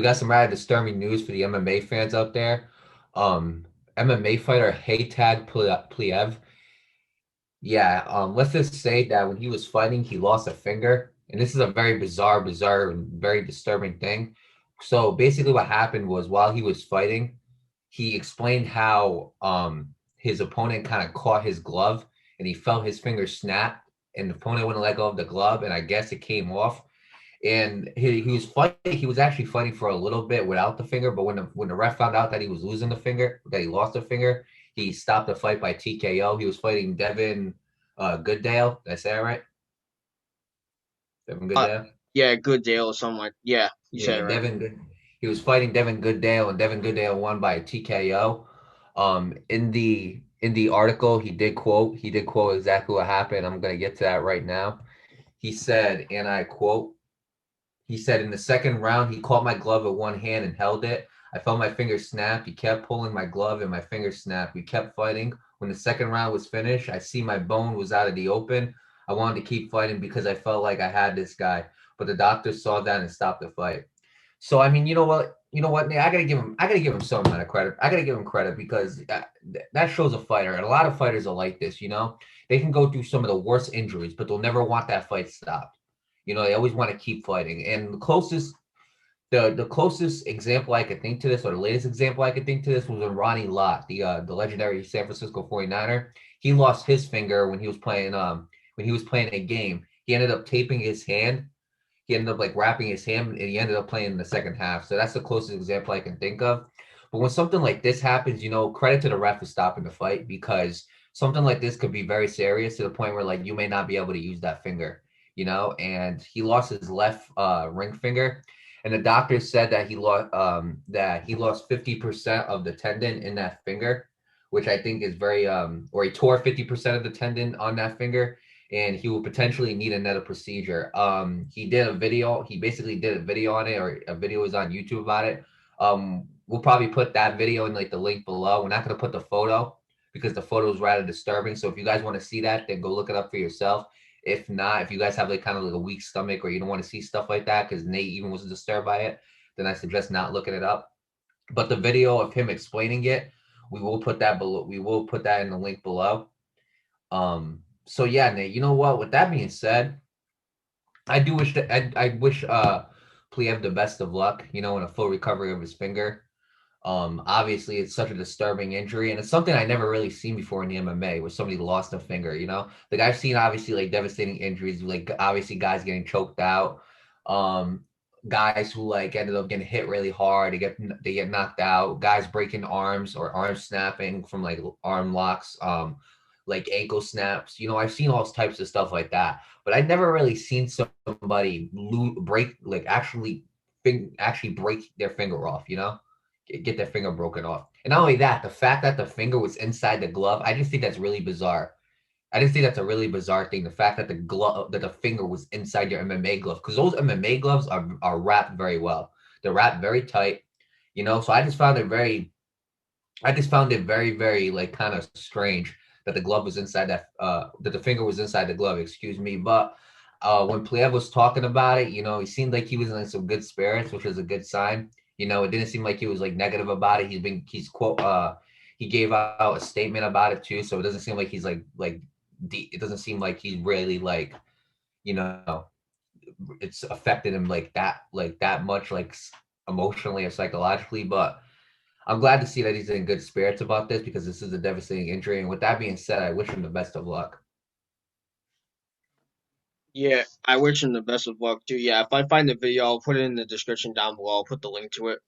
we got some rather disturbing news for the MMA fans out there. MMA fighter Khetag Pliev. Yeah, let's just say that when he was fighting, he lost a finger, and this is a very bizarre, and very disturbing thing. So basically, what happened was while he was fighting, he explained how his opponent kind of caught his glove, and he felt his finger snap, and the opponent wouldn't let go of the glove, and I guess it came off. And he was fighting. He was actually fighting for a little bit without the finger, but when the ref found out that he was losing the finger, that he lost the finger, he stopped the fight by TKO. He was fighting Devin Goodale. Did I say that right? Devin Uh, Goodale. yeah, Goodale or something like. Yeah, you said Yeah, it right. Devin Good. He was fighting Devin Goodale, and Devin Goodale won by TKO. In the article, he did quote exactly what happened. I'm gonna get to that right now. He said, and I quote. He said, in the second round, he caught my glove with one hand and held it. I felt my finger snap. He kept pulling my glove and my finger snapped. We kept fighting. When the second round was finished, I see my bone was out of the open. I wanted to keep fighting because I felt like I had this guy, but the doctor saw that and stopped the fight. So I mean, you know what? You know what, Nate? I gotta give him some amount of credit. I gotta give him credit because that shows a fighter, and a lot of fighters are like this. They can go through some of the worst injuries, but they'll never want that fight stopped. They always want to keep fighting. And the closest example I could think to this, or the latest example I could think to this, was when Ronnie Lott, the legendary San Francisco 49er, he lost his finger when he was playing a game. He ended up taping his hand. He ended up like wrapping his hand, and he ended up playing in the second half. So that's the closest example I can think of. But when something like this happens, credit to the ref for stopping the fight, because something like this could be very serious to the point where like you may not be able to use that finger. And he lost his left ring finger, and the doctor said that he lost 50% of the tendon in that finger, which I think is very or he tore 50% of the tendon on that finger, and he will potentially need another procedure. He did a video. He basically did a video on it, or a video is on YouTube about it. We'll probably put that video in like the link below. We're not gonna put the photo because the photo is rather disturbing. So if you guys want to see that, then go look it up for yourself. If not, if you guys have like kind of like a weak stomach, or you don't want to see stuff like that because Nate even was disturbed by it, then I suggest not looking it up. But the video of him explaining it, we will put that below. We will put that in the link below. So yeah, Nate. You know what? With that being said, I wish Pliev the best of luck. In a full recovery of his finger. Obviously, it's such a disturbing injury, and it's something I never really seen before in the MMA, where somebody lost a finger. Like I've seen obviously like devastating injuries, like obviously guys getting choked out, um, guys who like ended up getting hit really hard, they get knocked out, guys breaking arms or arms snapping from like arm locks, like ankle snaps. I've seen all types of stuff like that, but I never really seen somebody break like actually break their finger off. Get their finger broken off. And not only that, the fact that the finger was inside the glove, I just think that's really bizarre. I just think that's a really bizarre thing. The fact that the finger was inside your MMA glove, because those MMA gloves are wrapped very well. They're wrapped very tight. So I just found it very, very like kind of strange that the finger was inside the glove. Excuse me, but when Pliev was talking about it, he seemed like he was in some good spirits, which was a good sign. It didn't seem like he was like negative about it. He gave out a statement about it too, so it doesn't seem like he's like it doesn't seem like he's really like you know it's affected him like that much like emotionally or psychologically. But I'm glad to see that he's in good spirits about this, because this is a devastating injury. And with that being said, I wish him the best of luck. Yeah, I wish him the best of luck too. Yeah, if I find the video, I'll put it in the description down below. I'll put the link to it.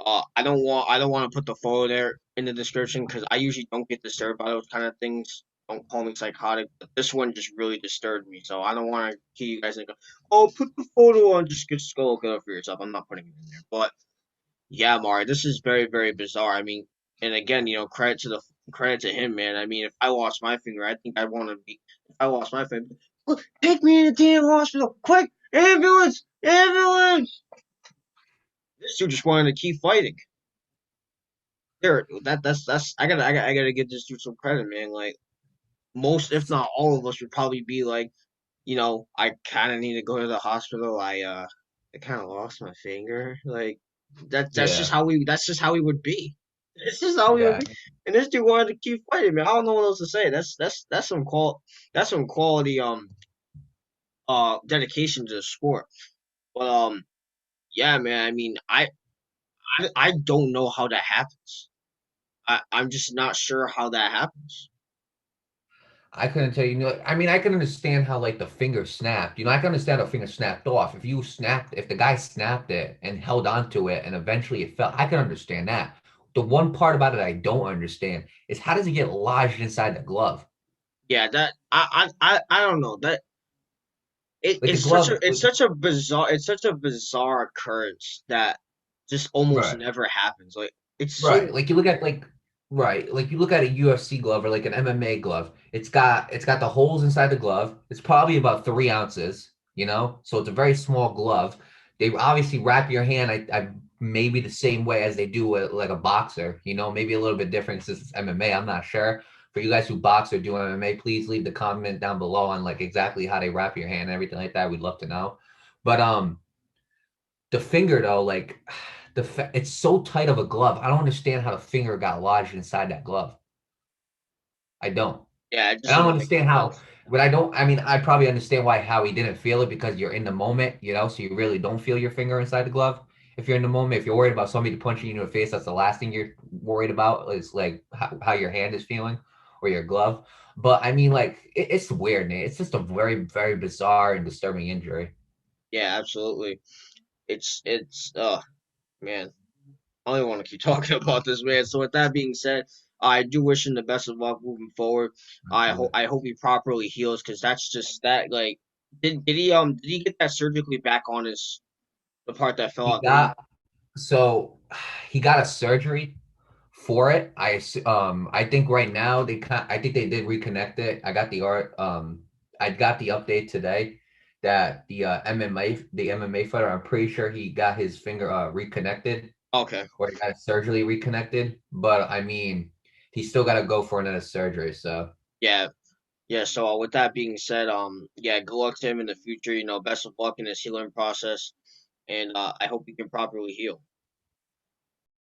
I don't want to put the photo there in the description because I usually don't get disturbed by those kind of things. Don't call me psychotic, but this one just really disturbed me. So I don't want to hear you guys think, "Oh, put the photo on." Just go look it up for yourself. I'm not putting it in there. But yeah, Mari, this is very, very bizarre. I mean, and again, credit to him, man. I mean, if I lost my finger, I think I want to be. If I lost my finger, look, take me to the damn hospital, quick! Ambulance! Ambulance! This dude just wanted to keep fighting. There, that's. I gotta give this dude some credit, man. Like most, if not all of us, would probably be like, I kind of need to go to the hospital. I kind of lost my finger. Like. That's just Yeah, how we would be. This is how we would yeah. be. And this dude wanted to keep fighting, man. I don't know what else to say. That's some quality dedication to the sport. But yeah, man. I mean, I don't know how that happens. I'm just not sure how that happens. I couldn't tell you. I mean, I can understand how like the finger snapped. I can understand how finger snapped off. If the guy snapped it and held on to it, and eventually it fell, I can understand that. The one part about it I don't understand is how does it get lodged inside the glove? Yeah, that I don't know that Like the glove, it's such a bizarre occurrence that just almost right? never happens. Like it's Right. so Like you look at like right, like you look at a UFC glove or like an MMA glove. It's got the holes inside the glove. It's probably about 3 ounces. So it's a very small glove. They obviously wrap your hand, I maybe the same way as they do with like a boxer, maybe a little bit different since it's MMA. I'm not sure. For you guys who box or do MMA, please leave the comment down below on like exactly how they wrap your hand and everything like that. We'd love to know. But the finger though, like it's so tight of a glove. I don't understand how the finger got lodged inside that glove. I don't. yeah, it And I don't doesn't make understand any how, sense. but I don't. I mean, I probably understand why how he didn't feel it because you're in the moment, so you really don't feel your finger inside the glove. If you're in the moment, if you're worried about somebody punching you in the face, that's the last thing you're worried about is like how your hand is feeling or your glove. But I mean, like it's weird, Nate. It's just a very, very bizarre and disturbing injury. Yeah, absolutely. It's man, I don't even want to keep talking about this, man. So with that being said, I do wish him the best of luck moving forward. Absolutely. I hope he properly heals because that's just that like did he get that surgically back on his the part that fell He out? Did he? got So he got a surgery for it. I think right now I think they did reconnect it. I got the update today that the MMA fighter, I'm pretty sure he got his finger reconnected Okay. or he got his surgery reconnected. But I mean, he still got to go for another surgery. So Yeah. Yeah, so with that being said, yeah, good luck to him in the future. Best of luck in his healing process, and I hope he can properly heal.